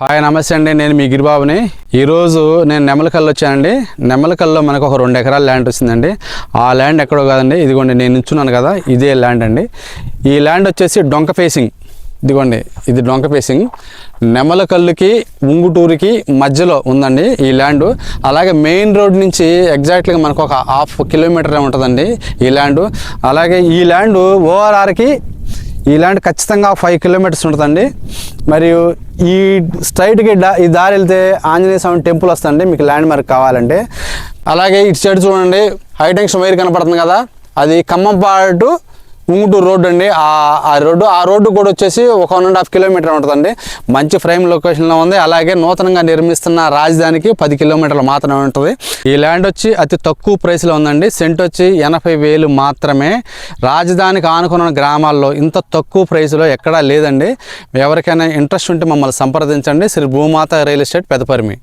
Hi నమస్తే అండి, నేను మీ గిరిబాబుని. ఈరోజు నేను నెమలకల్లు వచ్చానండి. నెమలకల్లో మనకు ఒక 2 ఎకరాల ల్యాండ్ వచ్చిందండి. ఆ ల్యాండ్ ఎక్కడో కాదండి, ఇదిగోండి నేను నిల్చున్నాను కదా, ఇదే ల్యాండ్ అండి. ఈ ల్యాండ్ వచ్చేసి డొంక ఫేసింగ్. ఇదిగోండి, ఇది డొంక ఫేసింగ్. నెమలకల్లుకి ఉంగుటూరుకి మధ్యలో ఉందండి ఈ ల్యాండ్. అలాగే మెయిన్ రోడ్ నుంచి ఎగ్జాక్ట్గా మనకు ఒక 1/2 కిలోమీటర్ ఉంటుందండి ఈ ల్యాండ్. అలాగే ఈ ల్యాండ్ ఓఆర్ఆర్కి ఈ ల్యాండ్ ఖచ్చితంగా 5 కిలోమీటర్స్ ఉంటుందండి. మరియు ఈ స్ట్రైట్కి ఈ దారి వెళ్తే ఆంజనేయ స్వామి టెంపుల్ వస్తుందండి మీకు ల్యాండ్ మార్క్ కావాలంటే. అలాగే ఇటు సైడ్ చూడండి, హైటెన్షన్ వైర్ కనపడుతుంది కదా, అది ఖమ్మంపాడు టు ఉంగుటూరు రోడ్డు అండి. ఆ రోడ్డు కూడా వచ్చేసి ఒక 1.5 కిలోమీటర్ ఉంటుందండి. మంచి ఫ్రేమ్ లొకేషన్లో ఉంది. అలాగే నూతనంగా నిర్మిస్తున్న రాజధానికి 10 కిలోమీటర్లు మాత్రమే ఉంటుంది. ఈ ల్యాండ్ వచ్చి అతి తక్కువ ప్రైస్లో ఉందండి. సెంట్ వచ్చి 80,000 మాత్రమే. రాజధానికి ఆనుకున్న గ్రామాల్లో ఇంత తక్కువ ప్రైస్లో ఎక్కడా లేదండి. ఎవరికైనా ఇంట్రెస్ట్ ఉంటే మమ్మల్ని సంప్రదించండి. శ్రీ భూమాత రియల్ ఎస్టేట్ పెదపరిమి.